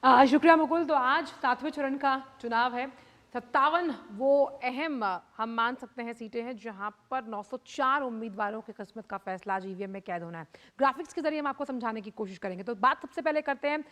शुक्रिया मुकुल। तो आज 7वें चरण का चुनाव है। 57 वो अहम हम मान सकते हैं सीटें हैं जहां पर 904 उम्मीदवारों की किस्मत का फैसला आज ईवीएम में कैद होना है। ग्राफिक्स के जरिए हम आपको समझाने की कोशिश करेंगे। तो बात सबसे पहले करते हैं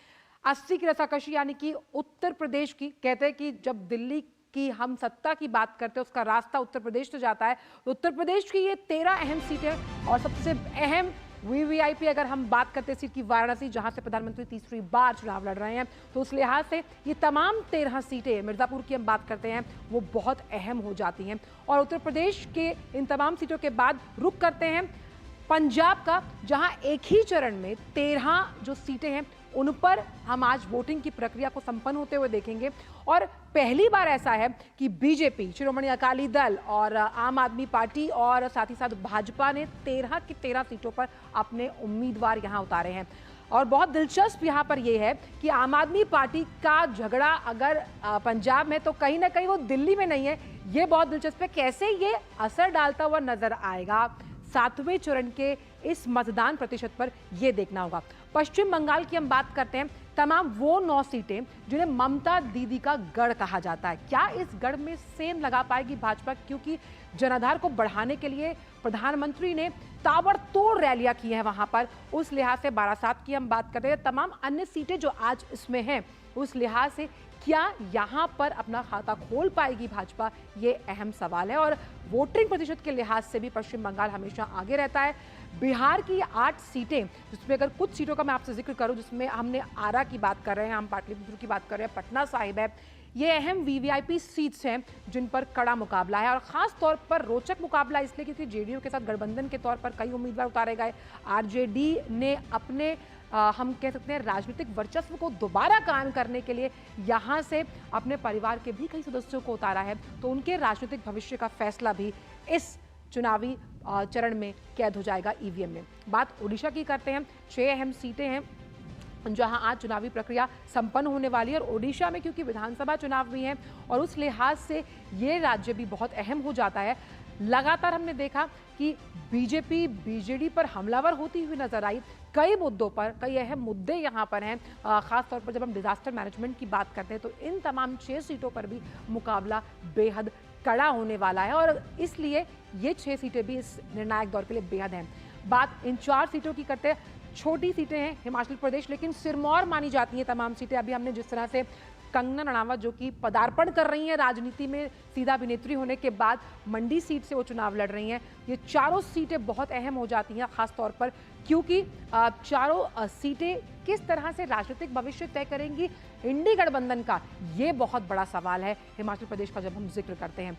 80 की रसाकशी यानी कि उत्तर प्रदेश की। कहते हैं कि जब दिल्ली की हम सत्ता की बात करते हैं उसका रास्ता उत्तर प्रदेश से जाता है। तो उत्तर प्रदेश की ये 13 अहम सीटें और सबसे अहम वीवीआईपी अगर हम बात करते हैं सीट की वाराणसी, जहां से प्रधानमंत्री तीसरी बार चुनाव लड़ रहे हैं, तो उस लिहाज से ये तमाम 13 सीटें, मिर्जापुर की हम बात करते हैं, वो बहुत अहम हो जाती हैं। और उत्तर प्रदेश के इन तमाम सीटों के बाद रुख करते हैं पंजाब का, जहां एक ही चरण में 13 जो सीटें हैं उन पर हम आज वोटिंग की प्रक्रिया को संपन्न होते हुए देखेंगे। और पहली बार ऐसा है कि बीजेपी, श्रोमणी अकाली दल और आम आदमी पार्टी और साथ ही साथ भाजपा ने 13 की 13 सीटों पर अपने उम्मीदवार यहां उतारे हैं। और बहुत दिलचस्प यहां पर यह है कि आम आदमी पार्टी का झगड़ा अगर पंजाब में, तो कहीं ना कहीं वो दिल्ली में नहीं है। ये बहुत दिलचस्प है, कैसे ये असर डालता हुआ नजर आएगा 7वें चरण के इस मतदान प्रतिशत पर, यह देखना होगा। पश्चिम बंगाल की हम बात करते हैं, तमाम वो 9 सीटें जिन्हें ममता दीदी का गढ़ कहा जाता है। क्या इस गढ़ में सेंध लगा पाएगी भाजपा? क्योंकि जनाधार को बढ़ाने के लिए प्रधानमंत्री ने ताबड़तोड़ रैलियां की हैं वहां पर। उस लिहाज से बारासात की हम बात करते हैं, तमाम अन्य सीटें जो आज इसमें हैं, उस लिहाज से क्या यहां पर अपना खाता खोल पाएगी भाजपा? ये अहम सवाल है। और वोटिंग प्रतिशत के लिहाज से भी पश्चिम बंगाल हमेशा आगे रहता है। बिहार की 8 सीटें, जिसमें अगर कुछ सीटों का मैं आपसे जिक्र करूं, जिसमें हमने आरा की बात कर रहे हैं, हम पाटलिपुत्र की बात कर रहे हैं, पटना साहिब है, ये अहम वीवीआईपी सीट्स हैं जिन पर कड़ा मुकाबला है। और खास तौर पर रोचक मुकाबला इसलिए क्योंकि जेडीयू के साथ गठबंधन के तौर पर कई उम्मीदवार उतारे गए। आरजेडी ने अपने हम कह सकते हैं राजनीतिक वर्चस्व को दोबारा कायम करने के लिए यहां से अपने परिवार के भी कई सदस्यों को उतारा है। तो उनके राजनीतिक भविष्य का फैसला भी इस चुनावी चरण में कैद हो जाएगा ईवीएम में। बात ओडिशा की करते हैं। 6 अहम सीटें हैं जहां आज चुनावी प्रक्रिया संपन्न होने वाली है। और ओडिशा में क्योंकि विधानसभा चुनाव भी हैं और उस लिहाज से ये राज्य भी बहुत अहम हो जाता है। लगातार हमने देखा कि बीजेपी बीजेडी पर हमलावर होती हुई नजर आई कई मुद्दों पर। कई अहम मुद्दे यहाँ पर हैं, खास तौर पर जब हम डिजास्टर मैनेजमेंट की बात करते हैं, तो इन तमाम 6 सीटों पर भी मुकाबला बेहद कड़ा होने वाला है। और इसलिए ये 6 सीटें भी इस निर्णायक दौर के लिए बेहद हैं। बात इन 4 सीटों की करते हैं। छोटी सीटें हैं हिमाचल प्रदेश, लेकिन सिरमौर मानी जाती हैं तमाम सीटें। अभी हमने जिस तरह से कंगना रणावत, जो कि पदार्पण कर रही हैं राजनीति में सीधा अभिनेत्री होने के बाद, मंडी सीट से वो चुनाव लड़ रही हैं। ये चारों सीटें बहुत अहम हो जाती हैं, खास तौर पर क्योंकि चारों सीटें किस तरह से राजनीतिक भविष्य तय करेंगी इंडी गठबंधन का, ये बहुत बड़ा सवाल है हिमाचल प्रदेश का जब हम जिक्र करते हैं।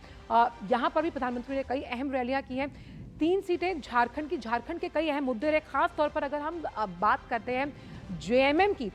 यहाँ पर भी प्रधानमंत्री ने कई अहम रैलियां की हैं। 3 सीटें झारखंड की, झारखंड के कई अहम मुद्दे रहे। खास तौर पर अगर हम बात करते हैं जेएमएम की,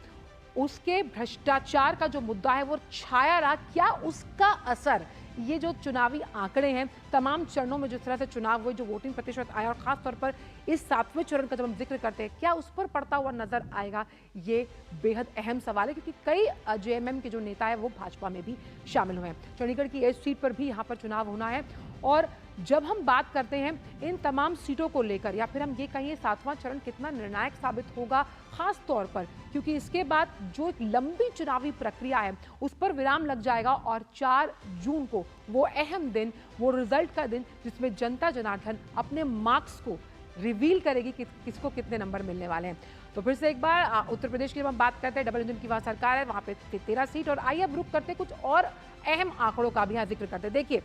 उसके भ्रष्टाचार का जो मुद्दा है वो छाया रहा। क्या उसका असर, ये जो चुनावी आंकड़े हैं तमाम चरणों में जिस तरह से चुनाव हुए, जो वोटिंग प्रतिशत आया, और खास तौर पर इस 7वें चरण का जब हम जिक्र करते हैं, क्या उस पर पड़ता हुआ नजर आएगा? ये बेहद अहम सवाल है क्योंकि कई जेएमएम के जो नेता है वो भाजपा में भी शामिल हुए हैं। चंडीगढ़ की इस सीट पर भी यहाँ पर चुनाव होना है। और जब हम बात करते हैं इन तमाम सीटों को लेकर, या फिर हम ये कहिए 7वां चरण कितना निर्णायक साबित होगा, खास तौर पर क्योंकि इसके बाद जो एक लंबी चुनावी प्रक्रिया है उस पर विराम लग जाएगा। और 4 जून को वो अहम दिन, वो रिजल्ट का दिन, जिसमें जनता जनार्दन अपने मार्क्स को रिवील करेगी कि किसको कितने नंबर मिलने वाले हैं। तो फिर से एक बार उत्तर प्रदेश की जब हम बात करते हैं, डबल इंजन की वहाँ सरकार है, वहाँ पे 13 सीट। और आइए अब रुक करते कुछ और अहम आंकड़ों का भी यहाँ जिक्र करते हैं। देखिए,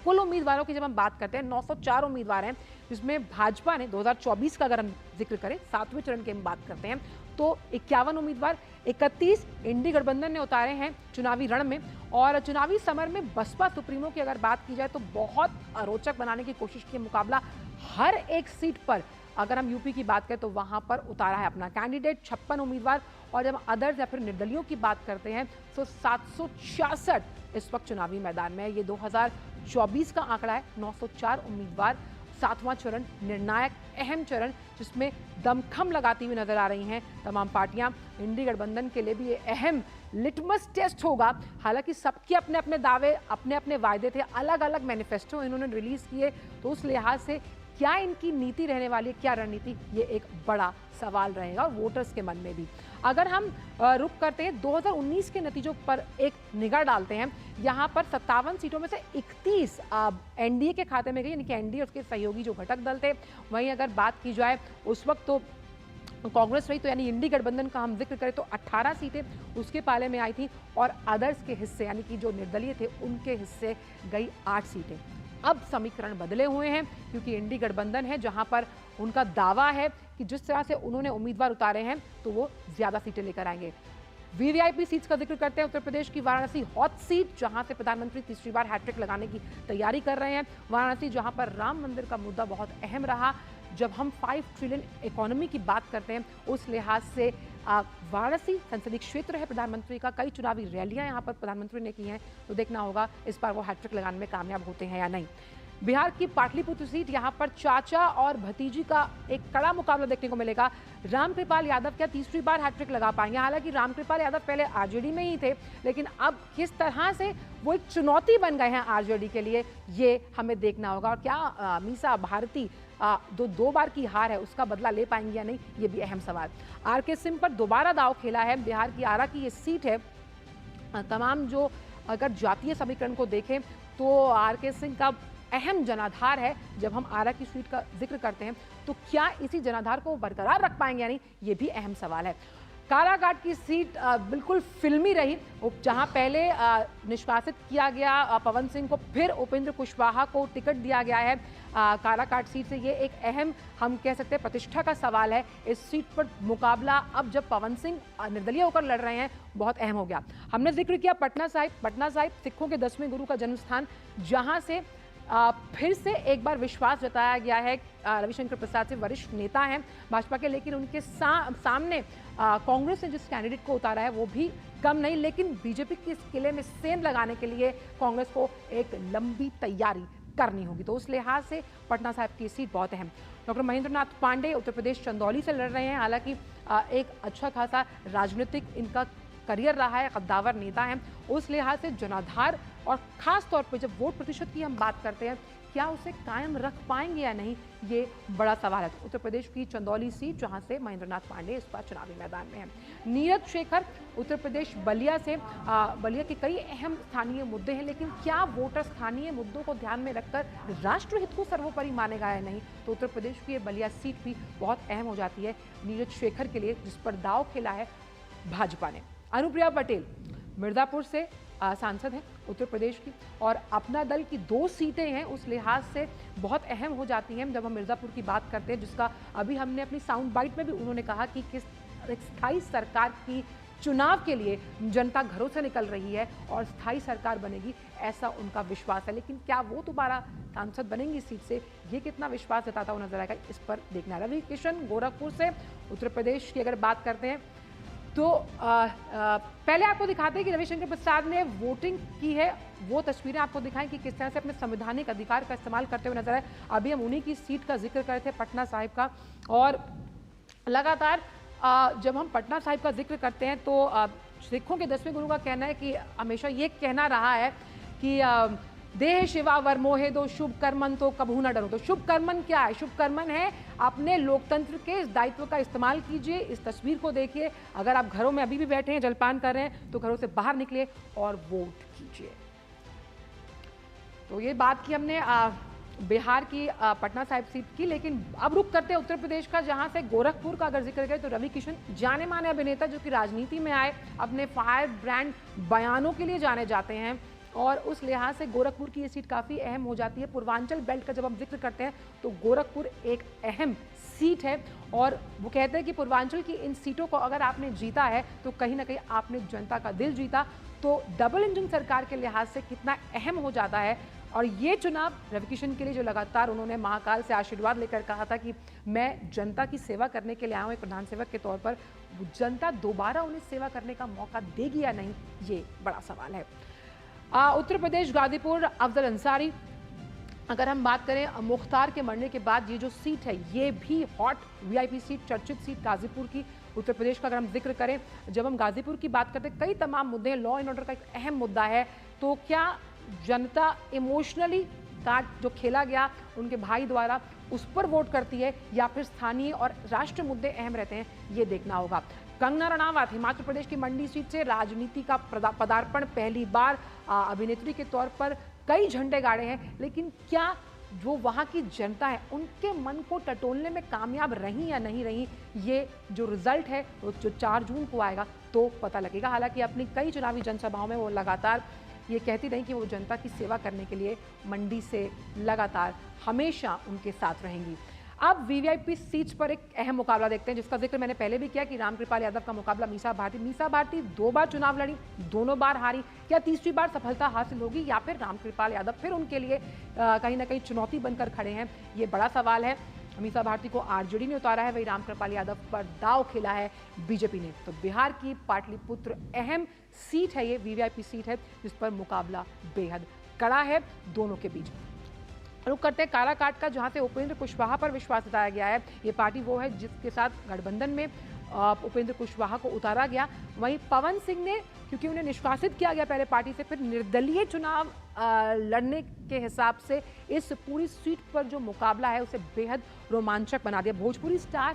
कुल उम्मीदवारों की जब हम बात करते हैं, 904 उम्मीदवार हैं, जिसमें भाजपा ने 2024 का अगर हम जिक्र करें, 7वें चरण की हम बात करते हैं, तो 51 उम्मीदवार, 31 इंडी गठबंधन ने उतारे हैं चुनावी रण में। और चुनावी समर में बसपा सुप्रीमो की अगर बात की जाए तो बहुत रोचक बनाने की कोशिश की। मुकाबला हर एक सीट पर, अगर हम यूपी की बात करें तो वहां पर उतारा है अपना कैंडिडेट 56 उम्मीदवार। और जब अदर्स या फिर निर्दलियों की बात करते हैं तो 766 इस वक्त चुनावी मैदान में है। ये 2024 का आंकड़ा है। 904 उम्मीदवार, 7वां चरण निर्णायक अहम चरण, जिसमें दमखम लगाती हुई नजर आ रही हैं तमाम पार्टियां। इंडी गठबंधन के लिए भी ये अहम लिटमस टेस्ट होगा। हालांकि सबके अपने अपने दावे, अपने अपने वायदे थे, अलग अलग मैनिफेस्टो इन्होंने रिलीज किए, तो उस लिहाज से क्या इनकी नीति रहने वाली है, क्या रणनीति, ये एक बड़ा सवाल रहेगा और वोटर्स के मन में भी। अगर हम रुक करते हैं 2019 के नतीजों पर एक निगाह डालते हैं, यहाँ पर 57 सीटों में से 31 एनडीए के खाते में गई, यानी कि एनडीए उसके सहयोगी जो घटक दल थे। वहीं अगर बात की जाए उस वक्त तो कांग्रेस रही, तो यानी इंडी गठबंधन का हम जिक्र करें तो 18 सीटें उसके पाले में आई थी और अदर्स के हिस्से यानी कि जो निर्दलीय थे उनके हिस्से गई 8 सीटें। अब समीकरण बदले हुए हैं क्योंकि इंडी गठबंधन है जहां पर उनका दावा है कि जिस तरह से उन्होंने उम्मीदवार उतारे हैं तो वो ज्यादा सीटें लेकर आएंगे। वीवीआईपी सीट्स का जिक्र करते हैं, उत्तर प्रदेश की वाराणसी हॉट सीट जहां से प्रधानमंत्री तीसरी बार हैट्रिक लगाने की तैयारी कर रहे हैं। वाराणसी जहां पर राम मंदिर का मुद्दा बहुत अहम रहा। जब हम 5 ट्रिलियन इकोनॉमी की बात करते हैं उस लिहाज से वाराणसी संसदीय क्षेत्र है प्रधानमंत्री का। कई चुनावी रैलियां यहां पर प्रधानमंत्री ने की हैं, तो देखना होगा इस बार वो हैट्रिक लगाने में कामयाब होते हैं या नहीं। बिहार की पाटलिपुत्र सीट, यहां पर चाचा और भतीजी का एक कड़ा मुकाबला देखने को मिलेगा। रामकृपाल यादव क्या तीसरी बार हैट्रिक लगा पाएंगे? हालांकि रामकृपाल यादव पहले आरजेडी में ही थे, लेकिन अब किस तरह से वो एक चुनौती बन गए हैं आरजेडी के लिए, ये हमें देखना होगा। और क्या मीसा भारती दो बार की हार है उसका बदला ले पाएंगे या नहीं, ये भी अहम सवाल। आरके सिंह पर दोबारा दाव खेला है। बिहार की आरा की ये सीट है। तमाम जो अगर जातीय समीकरण को देखें तो आरके सिंह का अहम जनाधार है। जब हम आरा की सीट का जिक्र करते हैं तो क्या इसी जनाधार को बरकरार रख पाएंगे या नहीं, ये भी अहम सवाल है। काराकाट की सीट बिल्कुल फिल्मी रही, जहां पहले निष्कासित किया गया पवन सिंह को, फिर उपेंद्र कुशवाहा को टिकट दिया गया है काराकाट सीट से। ये एक अहम हम कह सकते हैं प्रतिष्ठा का सवाल है। इस सीट पर मुकाबला अब जब पवन सिंह निर्दलीय होकर लड़ रहे हैं बहुत अहम हो गया। हमने जिक्र किया पटना साहिब सिखों के 10वें गुरु का जन्म स्थान, जहां से फिर से एक बार विश्वास जताया गया है। रविशंकर प्रसाद से वरिष्ठ नेता हैं भाजपा के, लेकिन उनके सामने कांग्रेस ने जिस कैंडिडेट को उतारा है वो भी कम नहीं। लेकिन बीजेपी के इस किले में सेंध लगाने के लिए कांग्रेस को एक लंबी तैयारी करनी होगी, तो उस लिहाज से पटना साहिब की सीट बहुत अहम। डॉक्टर महेंद्र नाथ पांडे उत्तर प्रदेश चंदौली से लड़ रहे हैं। हालांकि एक अच्छा खासा राजनीतिक इनका करियर रहा है, कद्दावर नेता हैं, उस लिहाज से जनाधार और खास तौर पर जब वोट प्रतिशत की हम बात करते हैं क्या उसे कायम रख पाएंगे या नहीं, ये बड़ा सवाल है। उत्तर प्रदेश की चंदौली सीट जहां से महेंद्र नाथ पांडे इस बार चुनावी मैदान में हैं। नीरज शेखर उत्तर प्रदेश बलिया से, बलिया के कई अहम स्थानीय मुद्दे हैं, लेकिन क्या वोटर स्थानीय मुद्दों को ध्यान में रखकर राष्ट्रहित को सर्वोपरि मानेगा या नहीं, तो उत्तर प्रदेश की ये बलिया सीट भी बहुत अहम हो जाती है नीरज शेखर के लिए, जिस पर दाव खेला है भाजपा ने। अनुप्रिया पटेल मिर्जापुर से सांसद हैं उत्तर प्रदेश की, और अपना दल की 2 सीटें हैं, उस लिहाज से बहुत अहम हो जाती हैं जब हम मिर्जापुर की बात करते हैं, जिसका अभी हमने अपनी साउंड बाइट में भी उन्होंने कहा कि किस स्थायी सरकार की चुनाव के लिए जनता घरों से निकल रही है और स्थायी सरकार बनेगी, ऐसा उनका विश्वास है। लेकिन क्या वो दोबारा सांसद बनेंगी सीट से, ये कितना विश्वास जताता हुआ नजर आएगा, इस पर देखना। रवि किशन गोरखपुर से उत्तर प्रदेश की अगर बात करते हैं तो पहले आपको दिखाते हैं कि रविशंकर प्रसाद ने वोटिंग की है, वो तस्वीरें आपको दिखाएं कि किस तरह से अपने संवैधानिक अधिकार का इस्तेमाल करते हुए नजर आए। अभी हम उन्हीं की सीट का जिक्र कर रहे थे, पटना साहिब का, और लगातार जब हम पटना साहिब का जिक्र करते हैं तो सिखों के 10वें गुरु का कहना है कि हमेशा ये कहना रहा है कि देह शिवा वर मोहे दो शुभ कर्मन तो कबहू न डरो। तो शुभ कर्मन क्या है? शुभ कर्मन है अपने लोकतंत्र के इस दायित्व का इस्तेमाल कीजिए। इस तस्वीर को देखिए, अगर आप घरों में अभी भी बैठे हैं, जलपान कर रहे हैं, तो घरों से बाहर निकले और वोट कीजिए। तो ये बात की हमने बिहार की पटना साहिब सीट की, लेकिन अब रुक करते हैं उत्तर प्रदेश का, जहां से गोरखपुर का अगर जिक्र करें तो रवि किशन जाने माने अभिनेता जो कि राजनीति में आए, अपने फायर ब्रांड बयानों के लिए जाने जाते हैं, और उस लिहाज से गोरखपुर की ये सीट काफ़ी अहम हो जाती है। पूर्वांचल बेल्ट का जब हम जिक्र करते हैं तो गोरखपुर एक अहम सीट है, और वो कहते हैं कि पूर्वांचल की इन सीटों को अगर आपने जीता है तो कहीं ना कहीं आपने जनता का दिल जीता। तो डबल इंजन सरकार के लिहाज से कितना अहम हो जाता है। और ये चुनाव रवि किशन के लिए, जो लगातार उन्होंने महाकाल से आशीर्वाद लेकर कहा था कि मैं जनता की सेवा करने के लिए आया हूँ एक प्रधान सेवक के तौर पर, जनता दोबारा उन्हें सेवा करने का मौका देगी या नहीं, ये बड़ा सवाल है। उत्तर प्रदेश गाजीपुर अफजल अंसारी, अगर हम बात करें मुख्तार के मरने के बाद ये जो सीट है ये भी हॉट वीआईपी सीट, चर्चित सीट गाजीपुर की उत्तर प्रदेश का अगर हम जिक्र करें, जब हम गाजीपुर की बात करते हैं कई तमाम मुद्दे हैं, लॉ एंड ऑर्डर का एक अहम मुद्दा है। तो क्या जनता इमोशनली कार्ड जो खेला गया उनके भाई द्वारा उस पर वोट करती है या फिर स्थानीय और राष्ट्रीय मुद्दे अहम रहते हैं, ये देखना होगा। कंगना रनावत हिमाचल प्रदेश की मंडी सीट से राजनीति का पदार्पण, पहली बार अभिनेत्री के तौर पर कई झंडे गाड़े हैं, लेकिन क्या जो वहाँ की जनता है उनके मन को टटोलने में कामयाब रही या नहीं रही, ये जो रिजल्ट है वो जो 4 जून को आएगा तो पता लगेगा। हालांकि अपनी कई चुनावी जनसभाओं में वो लगातार ये कहती रही कि वो जनता की सेवा करने के लिए मंडी से लगातार हमेशा उनके साथ रहेंगी। अब वीवीआईपी सीट्स पर एक अहम मुकाबला देखते हैं, जिसका जिक्र मैंने पहले भी किया कि रामकृपाल यादव का मुकाबला मीसा भारती 2 बार चुनाव लड़ी, दोनों बार हारी। क्या तीसरी बार सफलता हासिल होगी या फिर रामकृपाल यादव फिर उनके लिए कहीं ना कहीं चुनौती बनकर खड़े हैं, ये बड़ा सवाल है। मीसा भारती को आरजेडी ने उतारा है, वही रामकृपाल यादव पर दाव खेला है बीजेपी ने। तो बिहार की पाटलिपुत्र अहम सीट है, ये वीवीआईपी सीट है जिस पर मुकाबला बेहद कड़ा है दोनों के बीच। रुक करते हैं काराकाट का, जहां से उपेंद्र कुशवाहा पर विश्वास जताया गया है। ये पार्टी वो है जिसके साथ गठबंधन में उपेंद्र कुशवाहा को उतारा गया। वहीं पवन सिंह ने, क्योंकि उन्हें निष्कासित किया गया पहले पार्टी से, फिर निर्दलीय चुनाव लड़ने के हिसाब से इस पूरी सीट पर जो मुकाबला है उसे बेहद रोमांचक बना दिया। भोजपुरी स्टार